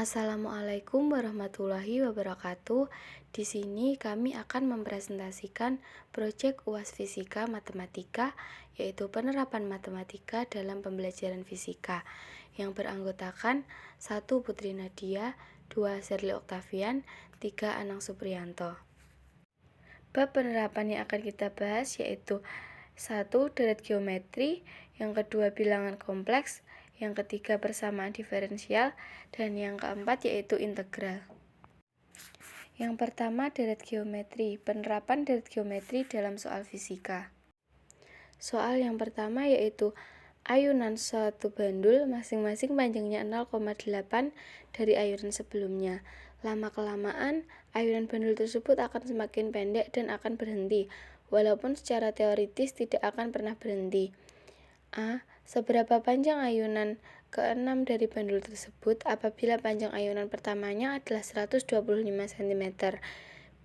Assalamualaikum warahmatullahi wabarakatuh. Di sini kami akan mempresentasikan proyek UAS Fisika Matematika, yaitu penerapan matematika dalam pembelajaran fisika, yang beranggotakan 1. Putri Nadia, 2. Sherly Octavian, 3. Anang Supriyanto. Bab penerapan yang akan kita bahas yaitu 1. Deret geometri, yang kedua bilangan kompleks, yang ketiga persamaan diferensial, dan yang keempat yaitu integral. Yang pertama, deret geometri. Penerapan deret geometri dalam soal fisika. Soal yang pertama yaitu ayunan suatu bandul masing-masing panjangnya 0,8 dari ayunan sebelumnya. Lama-kelamaan, ayunan bandul tersebut akan semakin pendek dan akan berhenti, walaupun secara teoritis tidak akan pernah berhenti. A. Seberapa panjang ayunan ke-6 dari bandul tersebut apabila panjang ayunan pertamanya adalah 125 cm.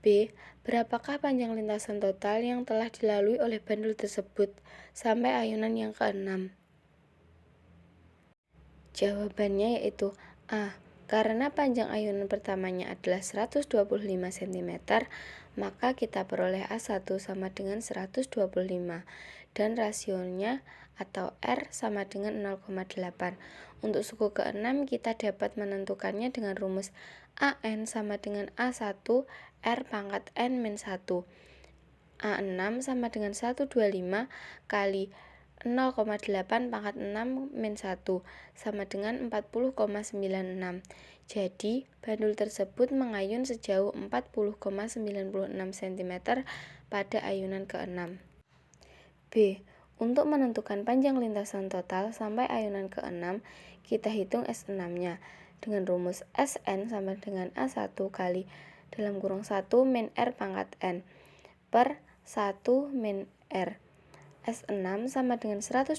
B. Berapakah panjang lintasan total yang telah dilalui oleh bandul tersebut sampai ayunan yang ke-6? Jawabannya yaitu A. Karena panjang ayunan pertamanya adalah 125 cm, maka kita peroleh A1 sama dengan 125 dan rasionya atau R sama dengan 0,8. Untuk suku ke-6 kita dapat menentukannya dengan rumus AN sama dengan A1 R pangkat N min 1. A6 sama dengan 125 kali 0,8 pangkat 6 min 1 sama dengan 40,96. Jadi, bandul tersebut mengayun sejauh 40,96 cm pada ayunan ke-6. B. Untuk menentukan panjang lintasan total sampai ayunan ke-6, kita hitung S6-nya dengan rumus Sn sama dengan A1 kali dalam kurung 1 min R pangkat N per 1 min R. S6 sama dengan 125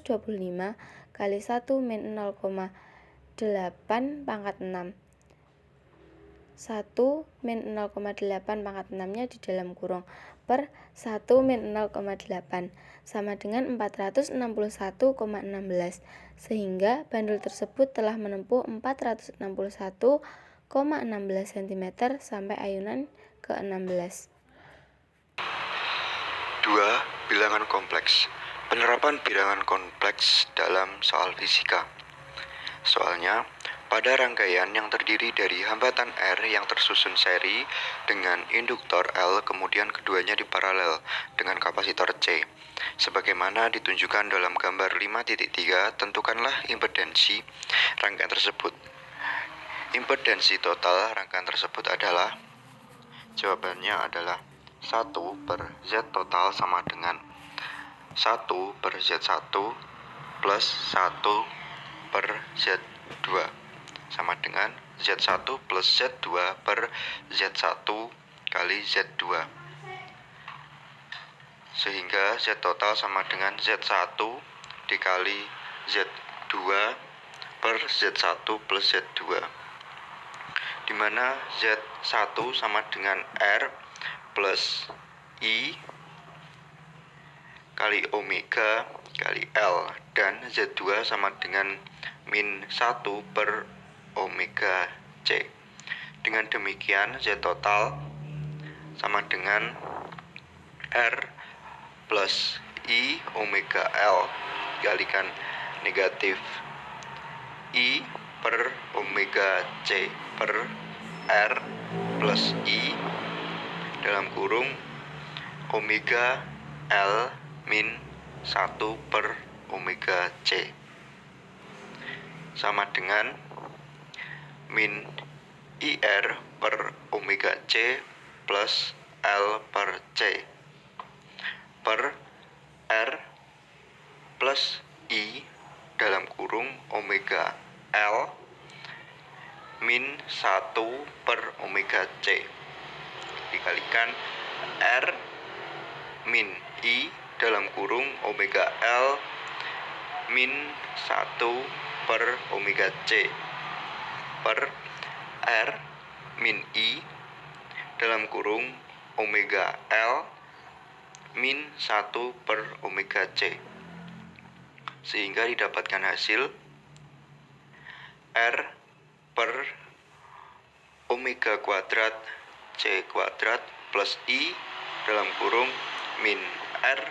kali 1 min 0,8 pangkat 6. 1 min 0,8 pangkat 6-nya di dalam kurung per 1 min 0,8 sama dengan 461,16, sehingga bandul tersebut telah menempuh 461,16 cm sampai ayunan ke-16. 2. Bilangan kompleks. Penerapan bilangan kompleks dalam soal fisika. Soalnya, pada rangkaian yang terdiri dari hambatan R yang tersusun seri dengan induktor L, kemudian keduanya diparalel dengan kapasitor C. Sebagaimana ditunjukkan dalam gambar 5.3, tentukanlah impedensi rangkaian tersebut. Impedensi total rangkaian tersebut adalah, jawabannya adalah 1 per Z total sama dengan 1 per Z1 plus 1 per Z2 sama dengan Z1 plus Z2 per Z1 kali Z2, sehingga Z total sama dengan Z1 dikali Z2 per Z1 plus Z2, di mana Z1 sama dengan R plus I kali omega kali L, dan Z2 sama dengan min 1 per omega C. Dengan demikian Z total sama dengan R plus I omega L dikalikan negatif I per omega C per R plus I dalam kurung omega L min 1 per omega C sama dengan min IR per omega C plus L per C per R plus I dalam kurung omega L min 1 per omega C dikalikan R min I dalam kurung omega L min 1 per omega C per R min I dalam kurung omega L min 1 per omega C, sehingga didapatkan hasil R per omega kuadrat C kuadrat plus I dalam kurung min R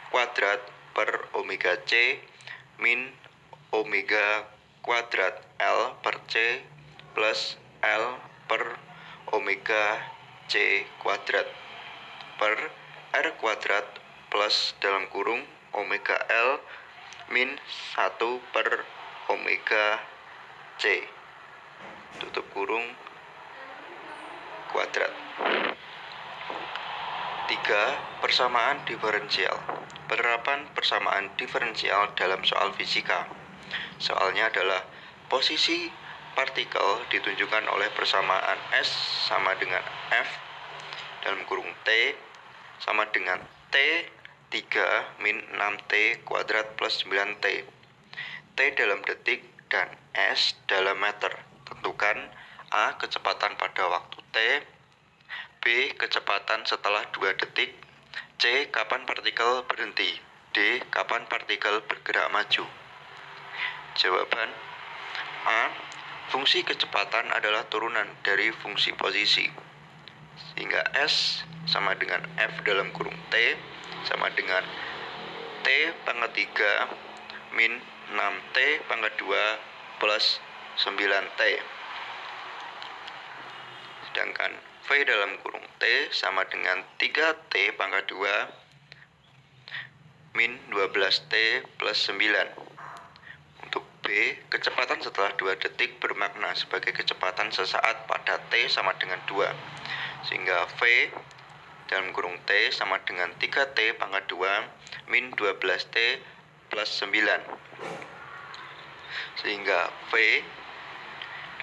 kuadrat per omega C min omega kuadrat L per C plus L per omega C kuadrat per R kuadrat plus dalam kurung omega L min 1 per omega C tutup kurung kuadrat. 3. Persamaan diferensial. Penerapan persamaan diferensial dalam soal fisika. Soalnya adalah posisi partikel ditunjukkan oleh persamaan S sama dengan F dalam kurung T sama dengan T 3 min 6T kuadrat plus 9T. T dalam detik dan S dalam meter. Tentukan A. Kecepatan pada waktu T, B. Kecepatan setelah 2 detik, C. Kapan partikel berhenti, D. Kapan partikel bergerak maju. Jawaban A. Fungsi kecepatan adalah turunan dari fungsi posisi, sehingga S sama dengan F dalam kurung T sama dengan T pangkat 3 min 6T pangkat 2 plus 9T. Sedangkan V dalam kurung T sama dengan 3T pangkat 2 min 12T plus 9. Untuk B, kecepatan setelah 2 detik bermakna sebagai kecepatan sesaat pada T sama dengan 2. Sehingga V dalam kurung T sama dengan 3T pangkat 2 min 12T plus 9. Sehingga V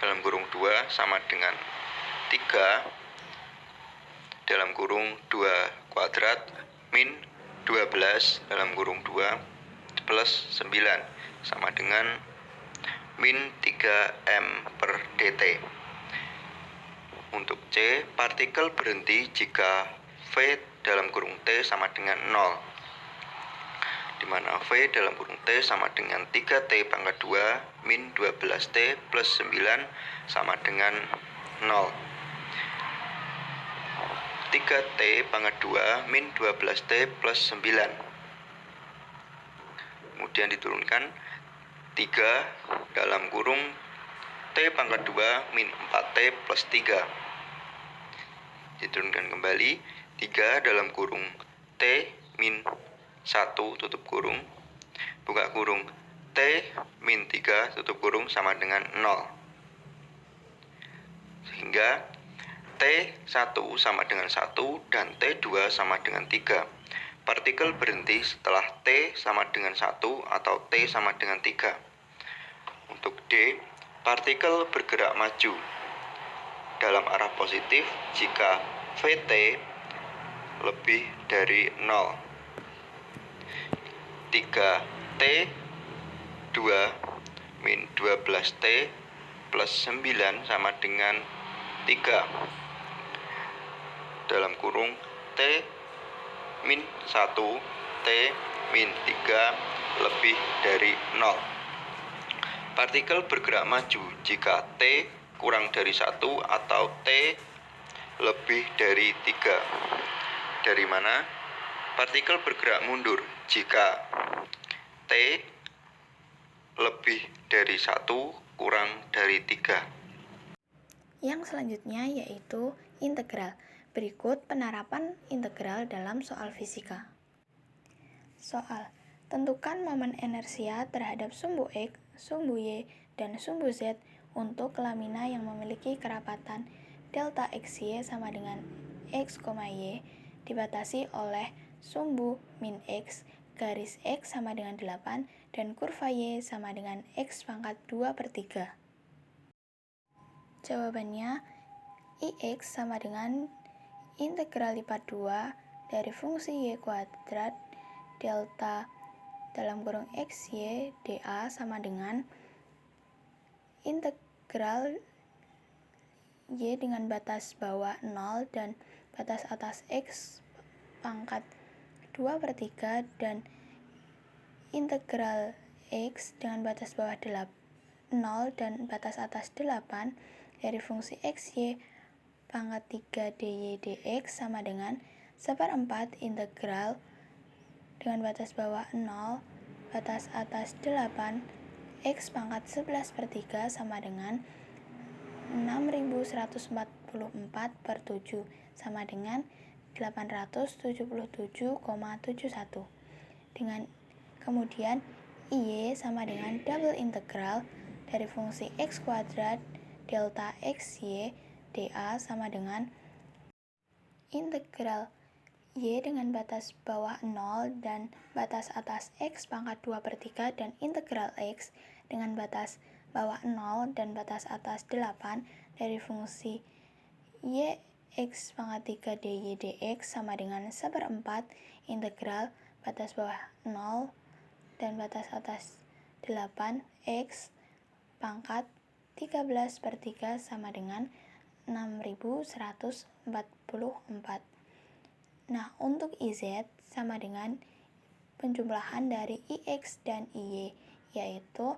dalam kurung 2 sama dengan 3 dalam kurung 2 kuadrat min 12 dalam kurung 2 plus 9 sama dengan min 3M per dt. Untuk C, partikel berhenti jika V dalam kurung T sama dengan 0, di mana V dalam kurung T sama dengan 3T pangkat 2 min 12T plus 9 sama dengan 0. 3T pangkat 2 min 12T plus 9. Kemudian diturunkan 3 dalam kurung T pangkat 2 min 4T plus 3. Diturunkan kembali 3 dalam kurung T min 1 tutup kurung buka kurung T min 3 tutup kurung sama dengan 0. Sehingga T1 sama dengan 1 dan T2 sama dengan 3. Partikel berhenti setelah T sama dengan 1 atau T sama dengan 3. Untuk D, partikel bergerak maju dalam arah positif jika VT lebih dari 0. 3T 2 min 12T plus 9 sama dengan 3 dalam kurung T min 1 T min 3 lebih dari 0. Partikel bergerak maju jika T kurang dari 1 atau T lebih dari 3. Dari mana? Partikel bergerak mundur jika T lebih dari 1 kurang dari 3. Yang selanjutnya yaitu integral. Berikut penerapan integral dalam soal fisika. Soal: tentukan momen inersia terhadap sumbu X, sumbu Y, dan sumbu Z untuk lamina yang memiliki kerapatan delta XY sama dengan X, Y dibatasi oleh sumbu min X, garis X sama dengan 8, dan kurva Y sama dengan X pangkat 2/3. Jawabannya, IX sama dengan integral lipat 2 dari fungsi Y kuadrat delta dalam kurung XY dA sama dengan integral Y dengan batas bawah 0 dan batas atas X pangkat 2/3 dan integral X dengan batas bawah 0 dan batas atas 8 dari fungsi XY pangkat 3 DY dx sama dengan 1/4 integral dengan batas bawah 0, batas atas 8, X pangkat 11/3 sama dengan 6144/7 sama dengan 877,71. Dengan kemudian Y sama dengan double integral dari fungsi X kuadrat delta XY dA sama dengan integral Y dengan batas bawah 0 dan batas atas X pangkat 2/3 dan integral X dengan batas bawah 0 dan batas atas 8 dari fungsi Y X pangkat 3 DY dx sama dengan 1/4 integral batas bawah 0 dan batas atas 8 X pangkat 13/3 sama dengan 6144. Nah, untuk IZ sama dengan penjumlahan dari IX dan IY, yaitu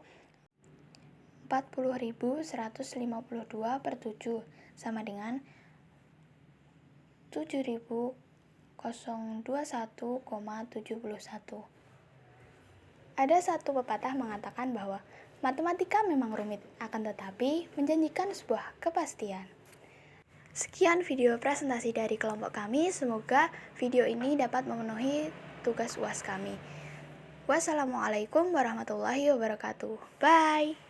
40.152/7 sama dengan 7.021,71. Ada satu pepatah mengatakan bahwa matematika memang rumit, akan tetapi menjanjikan sebuah kepastian. Sekian video presentasi dari kelompok kami, semoga video ini dapat memenuhi tugas UAS kami. Wassalamualaikum warahmatullahi wabarakatuh. Bye!